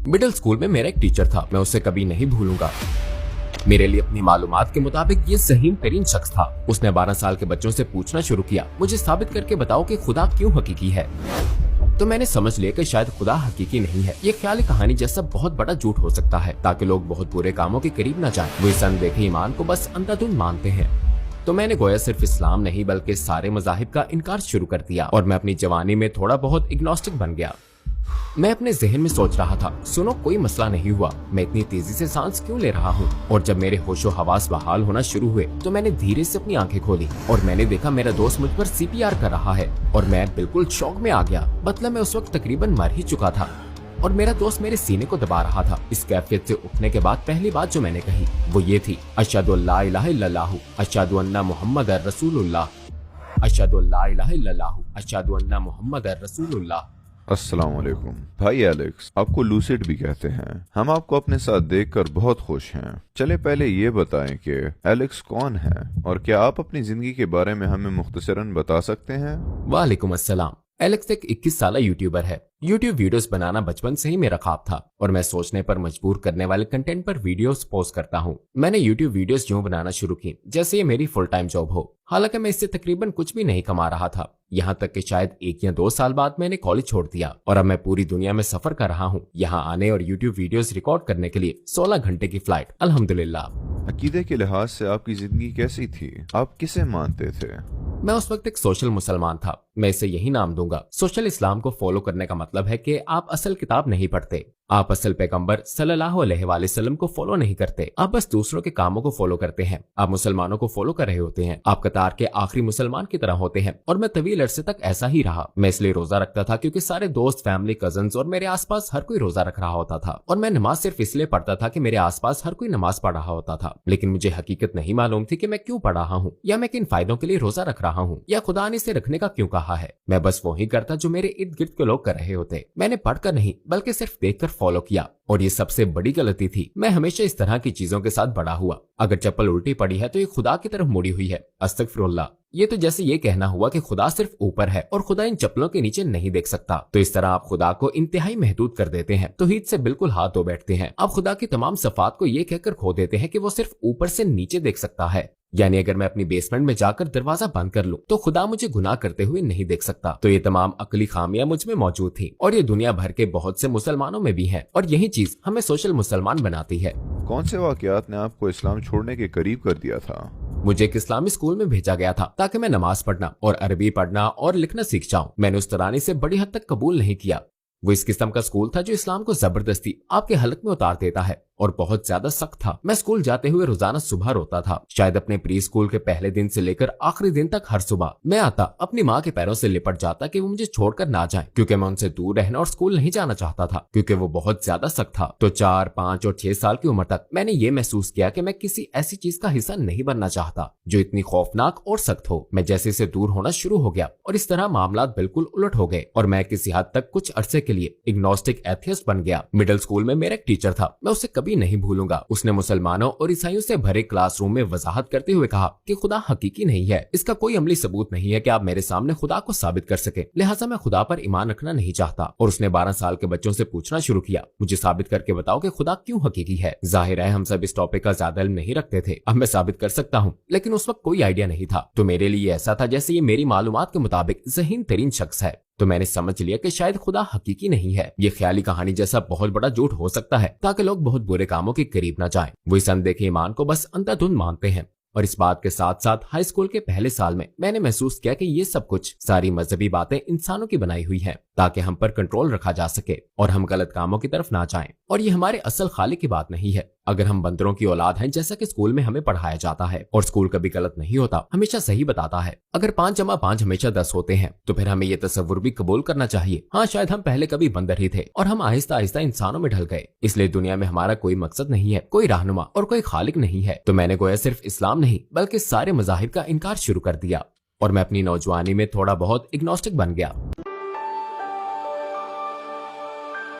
Middle school में मेरा एक टीचर था, मैं उसे कभी नहीं भूलूंगा। मेरे लिए अपनी मालूमात के मुताबिक ये ज़हीन तरीन शख्स था। उसने 12 साल के बच्चों से पूछना शुरू किया, मुझे साबित करके बताओ कि खुदा क्यों हकीकी है। तो मैंने समझ लिया कि शायद खुदा हकीकी नहीं है। ये ख्याली कहानी जैसा बहुत बड़ा झूठ हो सकता है ताकि लोग बहुत बुरे कामों के करीब न जाएं। वो इस अनदेखे ईमान को बस अंधाधुंध मानते हैं। तो मैंने गोया सिर्फ इस्लाम नहीं बल्कि सारे मज़ाहिब का इनकार शुरू कर दिया और मैं अपनी जवानी में थोड़ा बहुत इग्नोस्टिक बन गया। मैं अपने जहन में सोच रहा था, सुनो कोई मसला नहीं हुआ, मैं इतनी तेजी से सांस क्यों ले रहा हूँ। और जब मेरे होशो हवास बहाल होना शुरू हुए तो मैंने धीरे से अपनी आंखें खोली और मैंने देखा मेरा दोस्त मुझ पर CPR कर रहा है और मैं बिल्कुल शौक में आ गया। मतलब मैं उस वक्त तकरीबन मर ही चुका था और मेरा दोस्त मेरे सीने को दबा रहा था। इस कैफियत से उठने के बाद पहली बात जो मैंने कही वो ये थी, अशहदु अल्ला इलाहा इल्लल्लाहु अशहदु अन्ना मुहम्मदर रसूलुल्लाह, अशहदु अल्ला इलाहा इल्लल्लाहु अशहदु अन्ना मुहम्मदर रसूलुल्लाह। अस्सलाम वालेकुम भाई एलेक्स, आपको लूसिड भी कहते हैं। हम आपको अपने साथ देखकर बहुत खुश हैं। चले पहले ये बताएं कि एलेक्स कौन है और क्या आप अपनी जिंदगी के बारे में हमें मुख्तसरन बता सकते हैं? वालेकुम अस्सलाम। एलेक्स एक 21 साल यूट्यूबर है। यूट्यूब वीडियोस बनाना बचपन से ही मेरा ख्वाब था और मैं सोचने पर मजबूर करने वाले कंटेंट पर वीडियोस पोस्ट करता हूँ। मैंने यूट्यूब वीडियोस यूं बनाना शुरू की जैसे ये मेरी फुल टाइम जॉब हो। हालांकि मैं इससे तकरीबन कुछ भी नहीं कमा रहा था, यहाँ तक कि शायद 1 या 2 साल बाद मैंने कॉलेज छोड़ दिया और अब मैं पूरी दुनिया में सफर कर रहा हूँ यहाँ आने और यूट्यूब वीडियोस रिकॉर्ड करने के लिए 16 घंटे की फ्लाइट, अल्हम्दुलिल्लाह। अकीदे के लिहाज से आपकी जिंदगी कैसी थी? आप किसे मानते थे? मैं उस वक्त एक सोशल मुसलमान था। मैं इसे यही नाम दूंगा। सोशल इस्लाम को फॉलो करने का मतलब है कि आप असल किताब नहीं पढ़ते, आप असल पैगंबर सल्लल्लाहु अलैहि वसल्लम को फॉलो नहीं करते, आप बस दूसरों के कामों को फॉलो करते हैं। आप मुसलमानों को फॉलो कर रहे होते हैं, आप कतार के आखिरी मुसलमान की तरह होते हैं। और मैं तवील अरसे तक ऐसा ही रहा। मैं इसलिए रोजा रखता था क्योंकि सारे दोस्त, फैमिली, कजन्स और मेरे आसपास हर कोई रोजा रख रहा होता था और मैं नमाज सिर्फ इसलिए पढ़ता था कि मेरे आसपास हर कोई नमाज पढ़ रहा होता था। लेकिन मुझे हकीकत नहीं मालूम थी कि मैं क्यों पढ़ रहा हूँ या मैं किन फायदों के लिए रोजा रख रहा हूँ या खुदा ने इसे रखने का क्यों कहा है। मैं बस वही करता जो मेरे इर्द गिर्द के लोग कर रहे होते। मैंने पढ़कर नहीं बल्कि सिर्फ देखकर फॉलो किया और ये सबसे बड़ी गलती थी। मैं हमेशा इस तरह की चीजों के साथ बड़ा हुआ। अगर चप्पल उल्टी पड़ी है तो ये खुदा की तरफ मुड़ी हुई है, अस्तगफिरुल्लाह। ये तो जैसे ये कहना हुआ कि खुदा सिर्फ ऊपर है और खुदा इन चप्पलों के नीचे नहीं देख सकता। तो इस तरह आप खुदा को इंतहाई महदूद कर देते हैं, तौहीद से बिल्कुल हाथ धो बैठते हैं। आप खुदा की तमाम सफात को ये कहकर खो देते हैं कि वो सिर्फ ऊपर से नीचे देख सकता है। यानी अगर मैं अपनी बेसमेंट में जाकर दरवाजा बंद कर लूं तो खुदा मुझे गुनाह करते हुए नहीं देख सकता। तो ये तमाम अकली खामियां मुझ में मौजूद थी और ये दुनिया भर के बहुत से मुसलमानों में भी है और यही चीज हमें सोशल मुसलमान बनाती है। कौन से वाकयात ने आपको इस्लाम छोड़ने के करीब कर दिया था? मुझे एक इस्लामी स्कूल में भेजा गया था ताकि मैं नमाज पढ़ना और अरबी पढ़ना और लिखना सीख जाऊं। मैंने उस तरानी से बड़ी हद तक कबूल नहीं किया। वो इस किस्म का स्कूल था जो इस्लाम को जबरदस्ती आपके हलक में उतार देता है और बहुत ज्यादा सख्त था। मैं स्कूल जाते हुए रोजाना सुबह रोता था। शायद अपने प्री स्कूल के पहले दिन से लेकर आखिरी दिन तक हर सुबह मैं आता, अपनी माँ के पैरों से लिपट जाता कि वो मुझे छोड़कर ना जाए, क्योंकि मैं उनसे दूर रहना और स्कूल नहीं जाना चाहता था क्योंकि वो बहुत ज्यादा सख्त था। तो 4, 5 और 6 साल की उम्र तक मैंने ये महसूस किया कि मैं किसी ऐसी चीज का हिस्सा नहीं बनना चाहता जो इतनी खौफनाक और सख्त हो। मैं जैसे से दूर होना शुरू हो गया और इस तरह मामला बिल्कुल उलट हो गए और मैं किसी हद तक कुछ अरसे के लिए इग्नोस्टिक एथियस्ट बन गया। मिडिल स्कूल में मेरा एक टीचर था, मैं उसे कभी नहीं भूलूंगा। उसने मुसलमानों और ईसाइयों से भरे क्लासरूम में वजाहत करते हुए कहा कि खुदा हकीकी नहीं है। इसका कोई अमली सबूत नहीं है कि आप मेरे सामने खुदा को साबित कर सके, लिहाजा मैं खुदा पर ईमान रखना नहीं चाहता। और उसने 12 साल के बच्चों से पूछना शुरू किया, मुझे साबित करके बताओ कि खुदा क्यों हकीकी है। जाहिर है हम सब इस टॉपिक का ज्यादा इल्म नहीं रखते थे। अब मैं साबित कर सकता हूँ, लेकिन उस वक्त कोई आइडिया नहीं था। तो मेरे लिए ऐसा था जैसे ये मेरी मालूमात के मुताबिक ज़हीन तरीन शख्स है। तो मैंने समझ लिया कि शायद खुदा हकीकी नहीं है। ये ख्याली कहानी जैसा बहुत बड़ा झूठ हो सकता है ताकि लोग बहुत बुरे कामों के करीब न जाएं। वो इस अनदेखे ईमान को बस अंधाधुंध मानते हैं। और इस बात के साथ साथ हाई स्कूल के पहले साल में मैंने महसूस किया कि ये सब कुछ सारी मजहबी बातें इंसानों की बनाई हुई हैं ताकि हम पर कंट्रोल रखा जा सके और हम गलत कामों की तरफ ना जाएं। और ये हमारे असल खालिक की बात नहीं है। अगर हम बंदरों की औलाद हैं जैसा कि स्कूल में हमें पढ़ाया जाता है, और स्कूल कभी गलत नहीं होता, हमेशा सही बताता है। अगर 5 जमा 5 हमेशा 10 होते हैं तो फिर हमें ये तसव्वुर भी कबूल करना चाहिए, हाँ शायद हम पहले कभी बंदर ही थे और हम आहिस्ता आहिस्ता इंसानों में ढल गए। इसलिए दुनिया में हमारा कोई मकसद नहीं है, कोई रहनुमा और कोई खालिक नहीं है। तो मैंने गोया सिर्फ इस्लाम नहीं बल्कि सारे मज़ाहिब का इनकार शुरू कर दिया और मैं अपनी नौजवानी में थोड़ा बहुत इग्नोस्टिक बन गया।